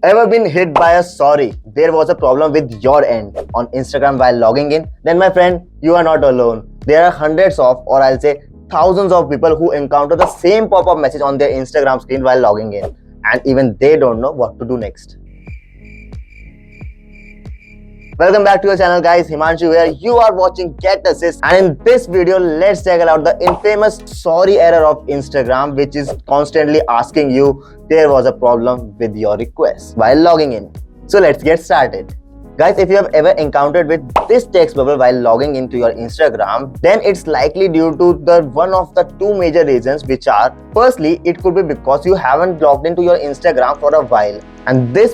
Ever been hit by a sorry, there was a problem with your end on Instagram while logging in? Then my friend, you are not alone. There are hundreds of, or I'll say thousands of people who encounter the same pop-up message on their Instagram screen while logging in, and even they don't know what to do next. Welcome back to your channel, guys. Himanshu here. You are watching GetAssist, and in this video let's check out the infamous sorry error of Instagram, which is constantly asking you there was a problem with your request while logging in. So let's get started. Guys, if you have ever encountered with this text bubble while logging into your Instagram, then it's likely due to the one of the two major reasons, which are, firstly, it could be because you haven't logged into your Instagram for a while. And this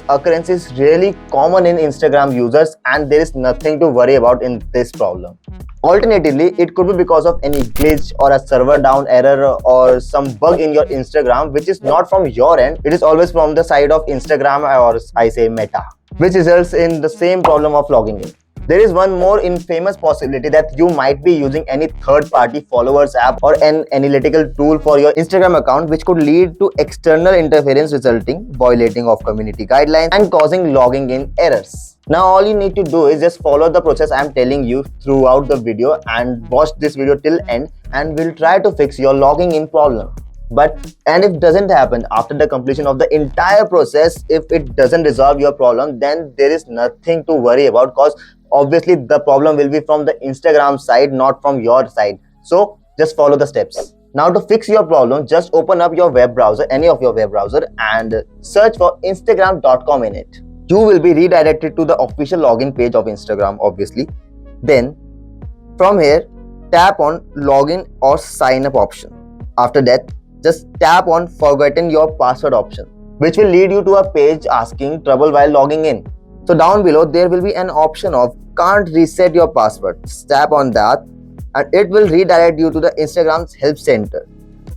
occurrence is really common in Instagram users, and there is nothing to worry about in this problem. Alternatively, it could be because of any glitch or a server down error or some bug in your Instagram, which is not from your end. It is always from the side of Instagram, or I say Meta, which results in the same problem of logging in. There is one more infamous possibility that you might be using any third-party followers app or an analytical tool for your Instagram account, which could lead to external interference, resulting violating of community guidelines and causing logging in errors. Now all you need to do is just follow the process I am telling you throughout the video and watch this video till end, and we'll try to fix your logging in problem. And if it doesn't happen after the completion of the entire process, if it doesn't resolve your problem, then there is nothing to worry about, because obviously the problem will be from the Instagram side, not from your side. So just follow the steps. Now to fix your problem, just open up your web browser, any of your web browser, and search for instagram.com in it. You will be redirected to the official login page of Instagram, obviously. Then from here, tap on login or sign up option. After that, just tap on forgotten your password option, which will lead you to a page asking trouble while logging in. So down below there will be an option of can't reset your password. Just tap on that and it will redirect you to the Instagram's help center,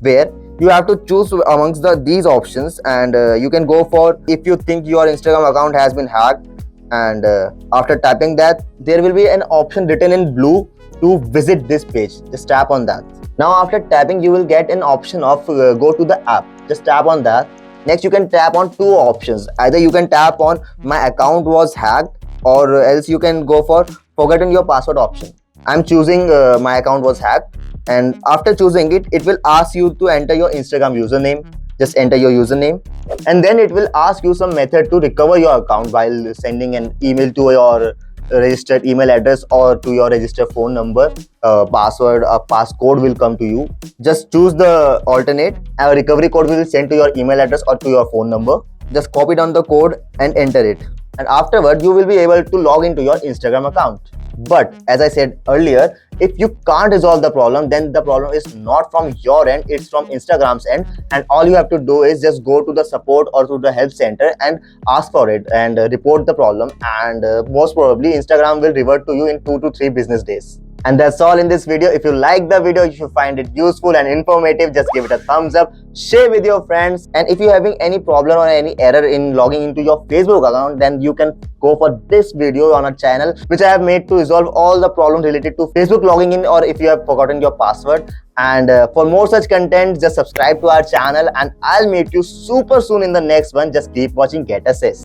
where you have to choose amongst these options, and you can go for if you think your Instagram account has been hacked. And after tapping that, there will be an option written in blue to visit this page. Just tap on that. Now after tapping, you will get an option of go to the app. Just tap on that. Next you can tap on two options. Either you can tap on my account was hacked, or else you can go for forgotten your password option. I'm choosing my account was hacked, and after choosing it, it will ask you to enter your Instagram username. Just enter your username, and then it will ask you some method to recover your account while sending an email to your registered email address or to your registered phone number. Password, a passcode will come to you. Just choose the alternate. A recovery code will be sent to your email address or to your phone number. Just copy down the code and enter it, and afterward you will be able to log into your Instagram account. But as I said earlier, if you can't resolve the problem, then the problem is not from your end, it's from Instagram's end, and all you have to do is just go to the support or to the help center and ask for it and report the problem, and most probably Instagram will revert to you in 2 to 3 business days. And that's all in this video. If you like the video, if you find it useful and informative, just give it a thumbs up, share with your friends, and if you're having any problem or any error in logging into your Facebook account, then you can go for this video on our channel, which I have made to resolve all the problems related to Facebook logging in, or if you have forgotten your password. And for more such content, just subscribe to our channel, and I'll meet you super soon in the next one. Just keep watching GetAssist.